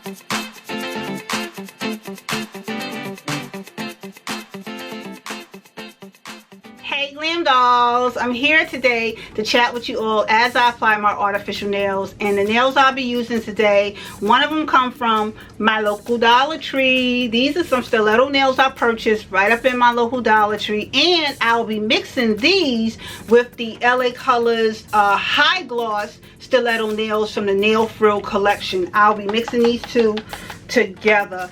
Hey GlamDollz, I'm here today to chat with you all as I apply my artificial nails. And the nails I'll be using today, one of them come from my local Dollar Tree. These are some stiletto nails I purchased right up in my local Dollar Tree. And I'll be mixing these with the LA Colors High Gloss stiletto nails from the Nail Frill collection. I'll be mixing these two together.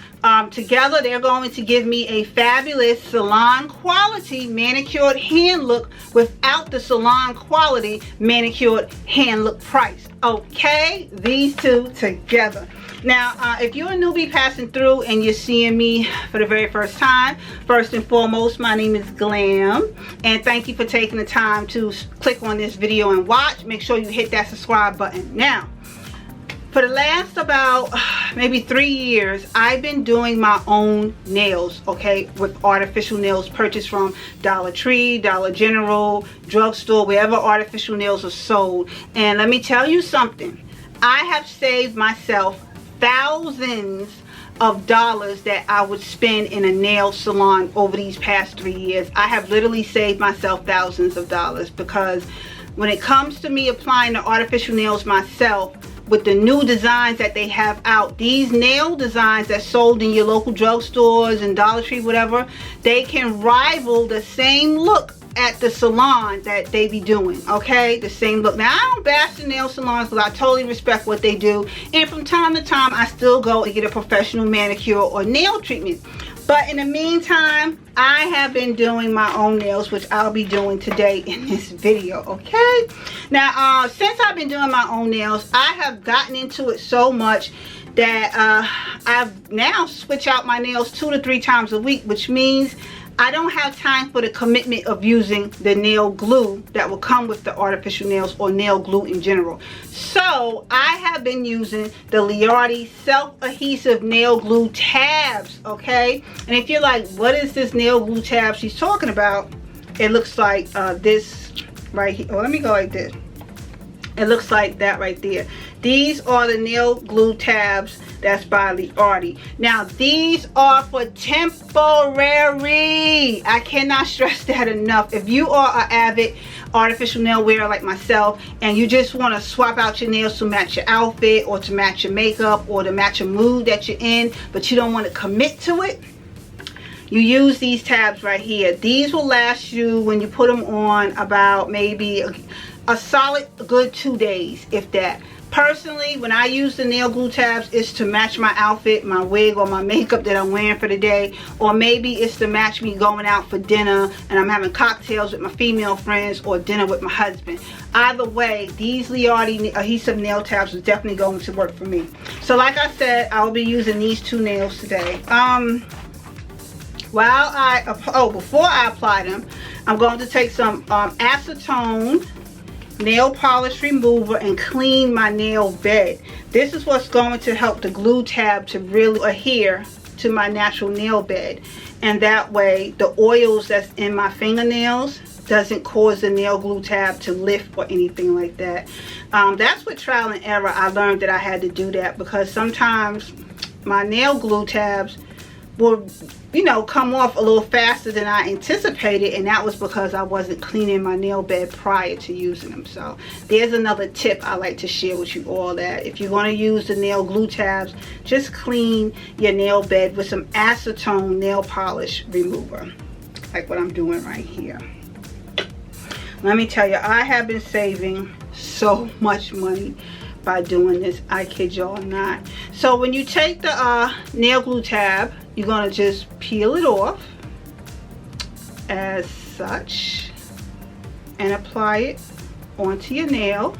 Together they're going to give me a fabulous salon quality manicured hand look without the salon quality manicured hand look price. Okay, these two together. Now if you're a newbie passing through and you're seeing me for the very first time, first and foremost, my name is Glam, and thank you for taking the time to click on this video and watch. Make sure you hit that subscribe button. Now, for the last about maybe 3 years, I've been doing my own nails, okay, with artificial nails purchased from Dollar Tree, Dollar General, drugstore, wherever artificial nails are sold. And let me tell you something, I have saved myself thousands of dollars that I would spend in a nail salon over these past 3 years. I have literally saved myself thousands of dollars, because when it comes to me applying the artificial nails myself, with the new designs that they have out, these nail designs that's sold in your local drugstores and Dollar Tree, whatever, they can rival the same look at the salon that they be doing, okay? The same look. Now, I don't bash the nail salons because I totally respect what they do, and from time to time I still go and get a professional manicure or nail treatment. But in the meantime, I have been doing my own nails, which I'll be doing today in this video, okay? Now, since I've been doing my own nails, I have gotten into it so much that I've now switched out my nails 2 to 3 times a week, which means I don't have time for the commitment of using the nail glue that will come with the artificial nails, or nail glue in general. So I have been using the Liardi self-adhesive nail glue tabs, okay? And if you're like, what is this nail glue tab she's talking about? It looks like this right here. Oh, let me go like this. It looks like that right there. These are the nail glue tabs that's by Liardi. Now, these are for temporary. I cannot stress that enough. If you are an avid artificial nail wearer like myself, and you just want to swap out your nails to match your outfit, or to match your makeup, or to match a mood that you're in, but you don't want to commit to it, you use these tabs right here. These will last you, when you put them on, about maybe a solid good 2 days, if that. Personally, when I use the nail glue tabs, it's to match my outfit, my wig, or my makeup that I'm wearing for the day, or maybe it's to match me going out for dinner and I'm having cocktails with my female friends, or dinner with my husband. Either way, these Liardi adhesive nail tabs is definitely going to work for me. So like I said, I'll be using these 2 nails today. Before I apply them, I'm going to take some acetone nail polish remover and clean my nail bed. This is what's going to help the glue tab to really adhere to my natural nail bed, and that way the oils that's in my fingernails doesn't cause the nail glue tab to lift or anything like that. That's with trial and error I learned that I had to do that, because sometimes my nail glue tabs will, you know, come off a little faster than I anticipated, and that was because I wasn't cleaning my nail bed prior to using them. So there's another tip I like to share with you all, that if you're going to use the nail glue tabs, just clean your nail bed with some acetone nail polish remover, like what I'm doing right here. Let me tell you, I have been saving so much money by doing this, I kid y'all not. So when you take the nail glue tab, you're gonna just peel it off as such and apply it onto your nail.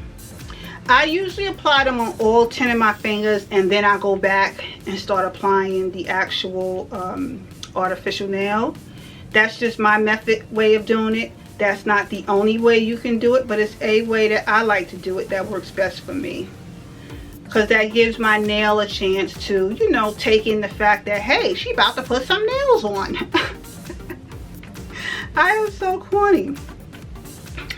I usually apply them on all 10 of my fingers, and then I go back and start applying the actual artificial nail. That's just my method way of doing it. That's not the only way you can do it, but it's a way that I like to do it that works best for me. Because that gives my nail a chance to, you know, take in the fact that, hey, she about to put some nails on. I am so corny.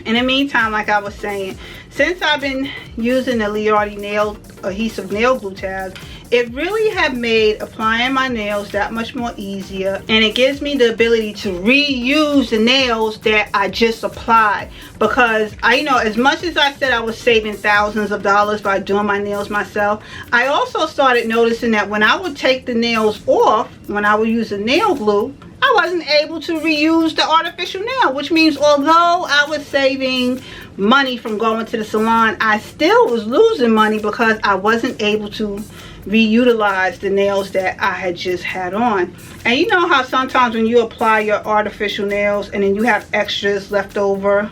In the meantime, like I was saying, since I've been using the Liardi nail adhesive nail glue tabs, it really have made applying my nails that much more easier, and it gives me the ability to reuse the nails that I just applied, because I know as much as I said I was saving thousands of dollars by doing my nails myself, I also started noticing that when I would take the nails off, when I would use the nail glue, I wasn't able to reuse the artificial nail, which means although I was saving money from going to the salon, I still was losing money because I wasn't able to reutilize the nails that I had just had on. And you know how sometimes when you apply your artificial nails and then you have extras left over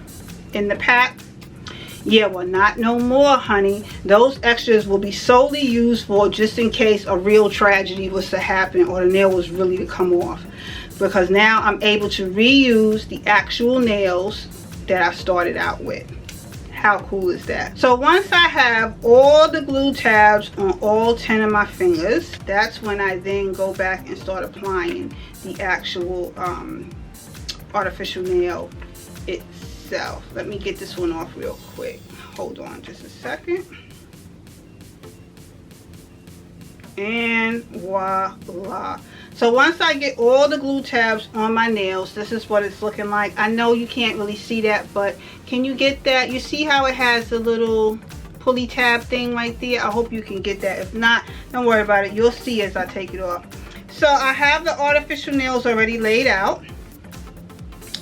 in the pack? Yeah, well, not no more, honey. Those extras will be solely used for just in case a real tragedy was to happen or the nail was really to come off, because now I'm able to reuse the actual nails that I started out with. How cool is that? So once I have all the glue tabs on all 10 of my fingers, that's when I then go back and start applying the actual artificial nail itself. Let me get this one off real quick. Hold on just a second. And voila. So once I get all the glue tabs on my nails, this is what it's looking like. I know you can't really see that, but can you get that? You see how it has the little pulley tab thing right there? I hope you can get that. If not, don't worry about it. You'll see as I take it off. So I have the artificial nails already laid out.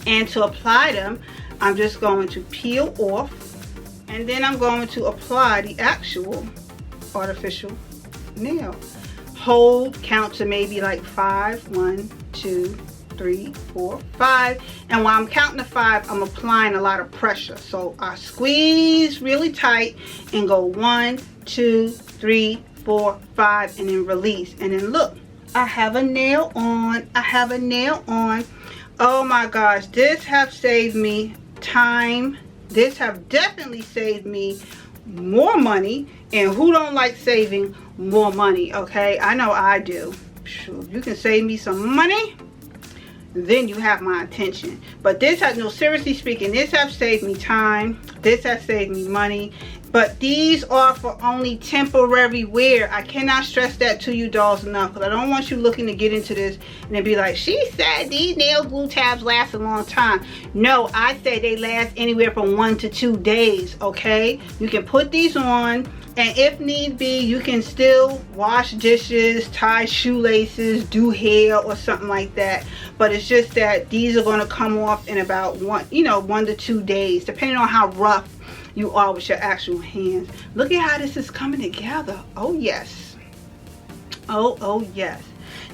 And to apply them, I'm just going to peel off. And then I'm going to apply the actual artificial nail. Hold, count to maybe like 5. 1, 2, 3, 4, 5. And while I'm counting to 5, I'm applying a lot of pressure. So I squeeze really tight and go 1, 2, 3, 4, 5, and then release. And then look, I have a nail on. I have a nail on. Oh my gosh, this have saved me time. This have definitely saved me more money, and who don't like saving more money? Okay, I know I do. Sure, you can save me some money, then you have my attention. But this has, no, seriously speaking, this have saved me time, this has saved me money. But these are for only temporary wear. I cannot stress that to you dolls enough, because I don't want you looking to get into this and then be like, she said these nail glue tabs last a long time. No, I say they last anywhere from 1 to 2 days, okay? You can put these on, and if need be, you can still wash dishes, tie shoelaces, do hair or something like that. But it's just that these are going to come off in about 1 to 2 days, depending on how rough you are with your actual hands. Look at how this is coming together. Oh yes. Oh yes.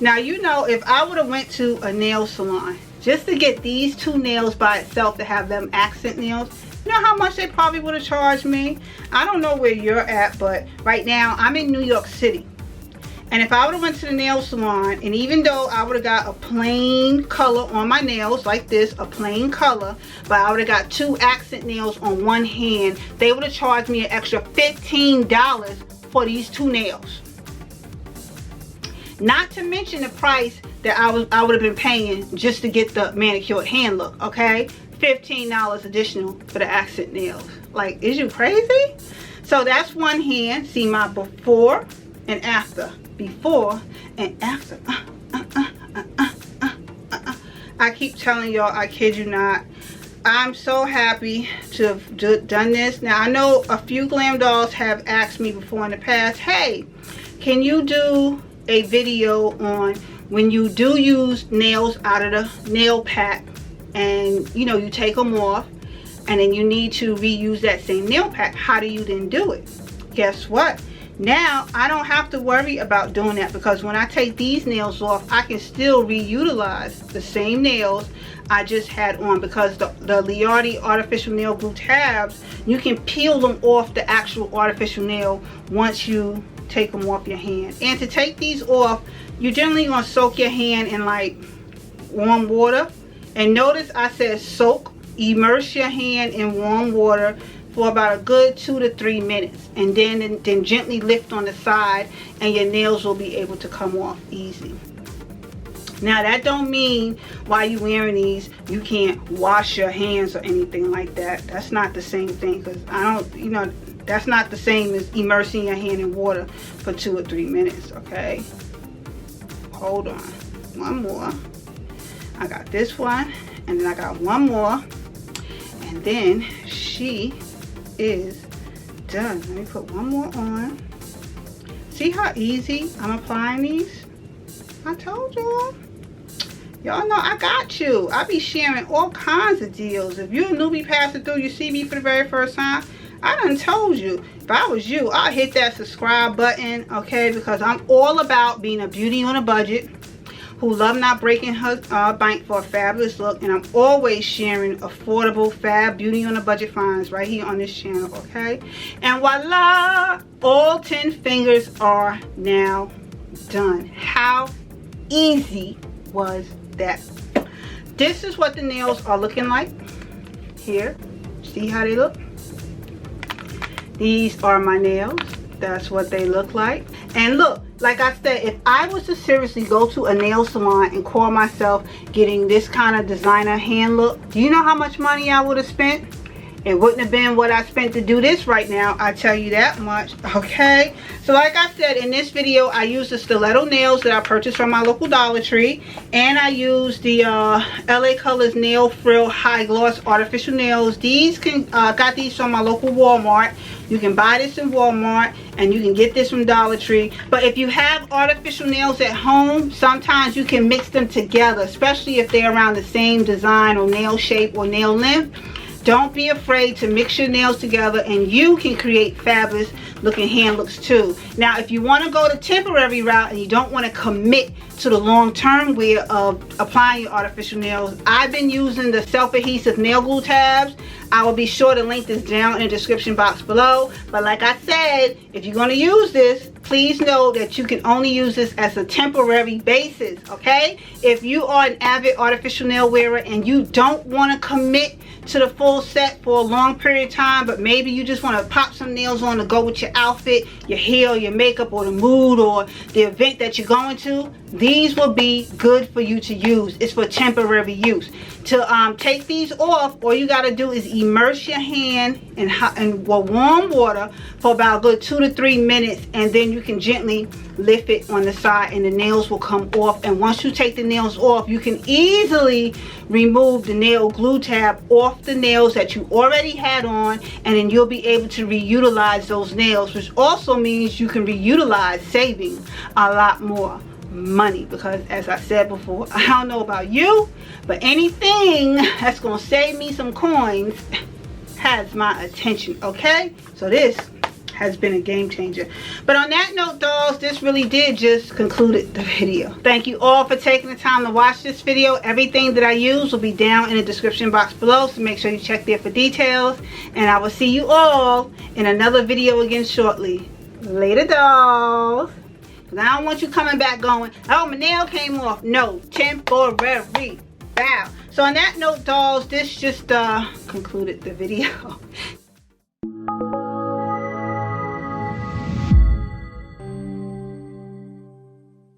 Now, you know, if I would have went to a nail salon just to get these 2 nails by itself, to have them accent nails, you know how much they probably would have charged me? I don't know where you're at, but right now I'm in New York City. And if I would have went to the nail salon, and even though I would have got a plain color on my nails like this, a plain color, but I would have got 2 accent nails on one hand, they would have charged me an extra $15 for these 2 nails. Not to mention the price that I would have been paying just to get the manicured hand look, okay? $15 additional for the accent nails. Like, is you crazy? So that's one hand. See my before and after. Before and after. I keep telling y'all, I kid you not, I'm so happy to have done this. Now, I know a few GlamDollz have asked me before in the past, hey, can you do a video on when you do use nails out of the nail pack, and you know, you take them off and then you need to reuse that same nail pack, how do you then do it? Guess what? Now I don't have to worry about doing that, because when I take these nails off, I can still reutilize the same nails I just had on, because the Liardi artificial nail glue tabs, you can peel them off the actual artificial nail once you take them off your hand. And to take these off, you're generally going to soak your hand in like warm water. And notice I said soak, immerse your hand in warm water for about a good 2 to 3 minutes, and then gently lift on the side, and your nails will be able to come off easy. Now, that don't mean while you're wearing these you can't wash your hands or anything like that. That's not the same thing, because I don't, you know, That's not the same as immersing your hand in water for 2 or 3 minutes, okay? Hold on. One more. I got this one, and then I got one more, and then she is done. Let me put one more on. See how easy I'm applying these? I told y'all. Y'all know I got you. I be sharing all kinds of deals. If you're a newbie passing through, you see me for the very first time, I done told you. If I was you, I'd hit that subscribe button, okay? Because I'm all about being a beauty on a budget who love not breaking her bank for a fabulous look, and I'm always sharing affordable fab beauty on a budget finds right here on this channel, okay? And voila, all 10 fingers are now done. How easy was that? This is what the nails are looking like here. See how they look? These are my nails. That's what they look like. And look, like I said, if I was to seriously go to a nail salon and call myself getting this kind of designer hand look, do you know how much money I would have spent? It wouldn't have been what I spent to do this right now, I tell you that much, okay? So like I said, in this video, I used the stiletto nails that I purchased from my local Dollar Tree, and I used the LA Colors Nail Frill High Gloss Artificial Nails. These got these from my local Walmart. You can buy this in Walmart, and you can get this from Dollar Tree. But if you have artificial nails at home, sometimes you can mix them together, especially if they're around the same design or nail shape or nail length. Don't be afraid to mix your nails together, and you can create fabulous looking hand looks too. Now, if you want to go the temporary route and you don't want to commit to the long-term wear of applying your artificial nails, I've been using the self-adhesive nail glue tabs. I will be sure to link this down in the description box below. But like I said, if you're going to use this, please know that you can only use this as a temporary basis, okay? If you are an avid artificial nail wearer and you don't want to commit to the full set for a long period of time, but maybe you just want to pop some nails on to go with your outfit, your hair, your makeup, or the mood, or the event that you're going to, these will be good for you to use. It's for temporary use. To take these off, all you got to do is immerse your hand in warm water for about a good 2 to 3 minutes, and then you can gently lift it on the side and the nails will come off. And once you take the nails off, you can easily remove the nail glue tab off the nails that you already had on, and then you'll be able to reutilize those nails, which also means you can reutilize, saving a lot more money. Because as I said before, I don't know about you, but anything that's gonna save me some coins has my attention, okay? So this has been a game changer. But on that note, dolls, this really did just conclude the video. Thank you all for taking the time to watch this video. Everything that I use will be down in the description box below, so make sure you check there for details, and I will see you all in another video again shortly. Later, dolls. I don't want you coming back going, oh, my nail came off. No, temporary. Bow. So on that note, dolls, this just concluded the video.